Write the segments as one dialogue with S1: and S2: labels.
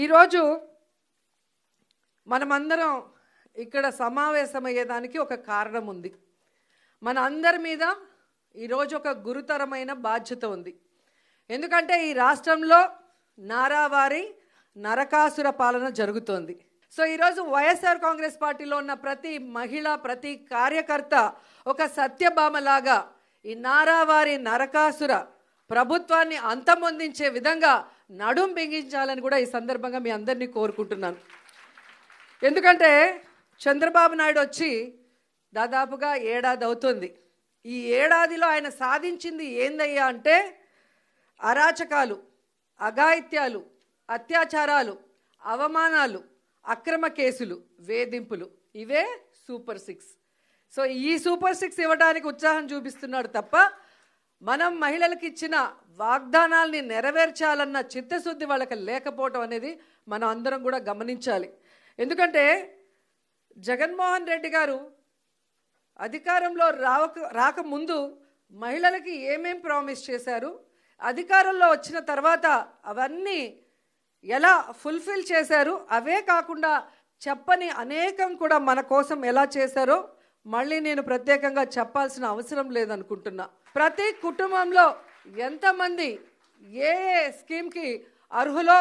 S1: ఈరోజు మనమందరం ఇక్కడ సమావేశమయ్యేదానికి ఒక కారణం ఉంది. మన అందరి మీద ఈరోజు ఒక గురుతరమైన బాధ్యత ఉంది. ఎందుకంటే ఈ రాష్ట్రంలో నారావారి నరకాసుర పాలన జరుగుతోంది. సో ఈరోజు వైఎస్ఆర్ కాంగ్రెస్ పార్టీలో ఉన్న ప్రతి మహిళ, ప్రతి కార్యకర్త ఒక సత్యభామలాగా ఈ నారావారి నరకాసుర ప్రభుత్వాన్ని అంతమొందించే విధంగా నడుం బిగించాలని కూడా ఈ సందర్భంగా మీ అందరినీ కోరుకుంటున్నాను. ఎందుకంటే చంద్రబాబు నాయుడు వచ్చి దాదాపుగా ఏడాది అవుతుంది. ఈ ఏడాదిలో ఆయన సాధించింది ఏందయ్యా అంటే అరాచకాలు, అఘాయిత్యాలు, అత్యాచారాలు, అవమానాలు, అక్రమ కేసులు, వేధింపులు, ఇవే సూపర్ 6. సో ఈ సూపర్ 6 ఇవ్వడానికి ఉత్సాహం చూపిస్తున్నాడు తప్ప మనం మహిళలకు ఇచ్చిన వాగ్దానాల్ని నెరవేర్చాలన్న చిత్తశుద్ధి వాళ్ళకి లేకపోవటం అనేది మనం అందరం కూడా గమనించాలి. ఎందుకంటే జగన్మోహన్ రెడ్డి గారు అధికారంలో రాకముందు మహిళలకి ఏమేం ప్రామిస్ చేశారు, అధికారంలో వచ్చిన తర్వాత అవన్నీ ఎలా ఫుల్ఫిల్ చేశారు, అవే కాకుండా చెప్పని అనేకం కూడా మన కోసం ఎలా చేశారో మళ్ళీ నేను ప్రత్యేకంగా చెప్పాల్సిన అవసరం లేదనుకుంటున్నా. ప్రతి కుటుంబంలో ఎంతమంది ఏ స్కీమ్కి అర్హులో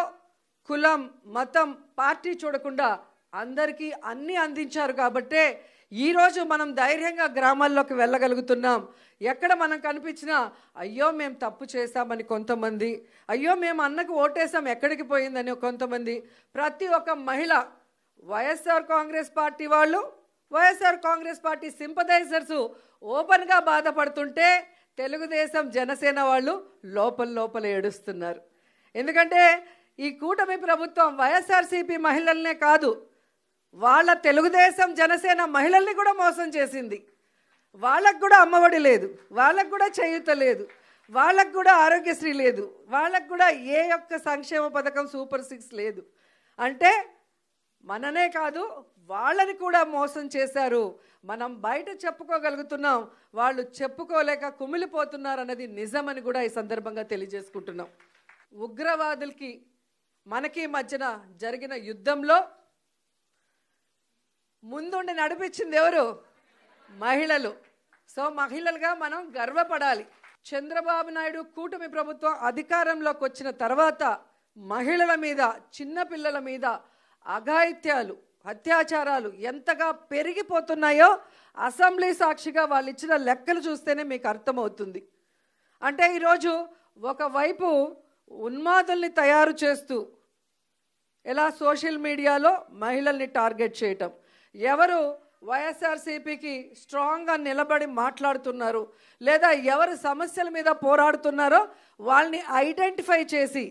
S1: కులం, మతం, పార్టీ చూడకుండా అందరికీ అన్నీ అందించారు కాబట్టే ఈరోజు మనం ధైర్యంగా గ్రామాల్లోకి వెళ్ళగలుగుతున్నాం. ఎక్కడ మనం కనిపించినా అయ్యో మేము తప్పు చేశామని కొంతమంది, అయ్యో మేము అన్నకు ఓటేసాం ఎక్కడికి పోయిందని కొంతమంది, ప్రతి ఒక్క మహిళ వైఎస్ఆర్ కాంగ్రెస్ పార్టీ వాళ్ళు, వైఎస్ఆర్ కాంగ్రెస్ పార్టీ సింపథైజర్స్ ఓపెన్గా బాధపడుతుంటే తెలుగుదేశం, జనసేన వాళ్ళు లోపల ఏడుస్తున్నారు. ఎందుకంటే ఈ కూటమి ప్రభుత్వం వైఎస్ఆర్సీపీ మహిళలనే కాదు, వాళ్ళ తెలుగుదేశం, జనసేన మహిళల్ని కూడా మోసం చేసింది. వాళ్ళకు కూడా అమ్మఒడి లేదు, వాళ్ళకు కూడా చేయూత లేదు, వాళ్ళకు కూడా ఆరోగ్యశ్రీ లేదు, వాళ్ళకు కూడా ఏ ఒక్క సంక్షేమ పథకం సూపర్ 6 లేదు. అంటే మననే కాదు వాళ్ళని కూడా మోసం చేశారు. మనం బయట చెప్పుకోగలుగుతున్నాం, వాళ్ళు చెప్పుకోలేక కుమిలిపోతున్నారు అన్నది నిజమని కూడా ఈ సందర్భంగా తెలియజేసుకుంటున్నాం. ఉగ్రవాదులకి మనకి మధ్యన జరిగిన యుద్ధంలో ముందుండి నడిపించింది ఎవరు? మహిళలు. సో మహిళలుగా మనం గర్వపడాలి. చంద్రబాబు నాయుడు కూటమి ప్రభుత్వం అధికారంలోకి వచ్చిన తర్వాత మహిళల మీద, చిన్నపిల్లల మీద అఘాయిత్యాలు, అత్యాచారాలు ఎంతగా పెరిగిపోతున్నాయో అసెంబ్లీ సాక్షిగా వాళ్ళు ఇచ్చిన లెక్కలు చూస్తేనే మీకు అర్థమవుతుంది. అంటే ఈరోజు ఒకవైపు ఉన్మాదుల్ని తయారు చేస్తూ ఎలా సోషల్ మీడియాలో మహిళల్ని టార్గెట్ చేయటం, ఎవరు వైఎస్ఆర్సీపీకి స్ట్రాంగ్గా నిలబడి మాట్లాడుతున్నారు లేదా ఎవరు సమస్యల మీద పోరాడుతున్నారో వాళ్ళని ఐడెంటిఫై చేసి,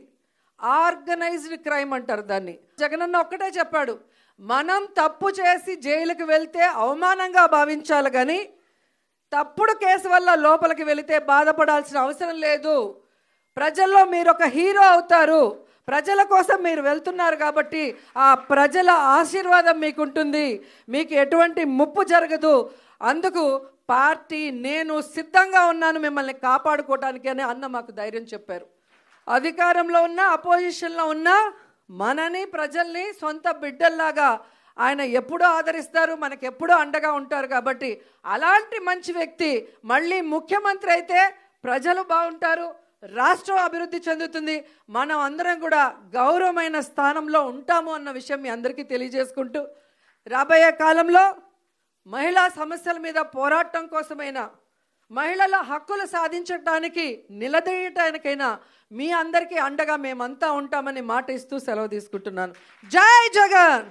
S1: ఆర్గనైజ్డ్ క్రైమ్ అంటారు దాన్ని. జగనన్న ఒక్కటే చెప్పాడు, మనం తప్పు చేసి జైలుకి వెళ్తే అవమానంగా భావించాలి కానీ తప్పుడు కేసు వల్ల లోపలికి వెళితే బాధపడాల్సిన అవసరం లేదు. ప్రజల్లో మీరు ఒక హీరో అవుతారు. ప్రజల కోసం మీరు వెళ్తున్నారు కాబట్టి ఆ ప్రజల ఆశీర్వాదం మీకుంటుంది, మీకు ఎటువంటి ముప్పు జరగదు. అందుకు పార్టీ, నేను సిద్ధంగా ఉన్నాను మిమ్మల్ని కాపాడుకోవటానికి అని అన్న మాకు ధైర్యం చెప్పారు. అధికారంలో ఉన్న, అపోజిషన్లో ఉన్న మనని, ప్రజల్ని సొంత బిడ్డల్లాగా ఆయన ఎప్పుడూ ఆదరిస్తారు, మనకు ఎప్పుడూ అండగా ఉంటారు. కాబట్టి అలాంటి మంచి వ్యక్తి మళ్ళీ ముఖ్యమంత్రి అయితే ప్రజలు బాగుంటారు, రాష్ట్రం అభివృద్ధి చెందుతుంది, మనం అందరం కూడా గౌరవమైన స్థానంలో ఉంటాము అన్న విషయం మీ అందరికీ తెలియజేసుకుంటూ, రాబోయే కాలంలో మహిళా సమస్యల మీద పోరాటం కోసమైనా, మహిళల హక్కులు సాధించడానికి నిలదీయటానికైనా మీ అందరికీ అండగా మేమంతా ఉంటామని మాట ఇస్తూ సెలవు తీసుకుంటున్నాను. జై జగన్.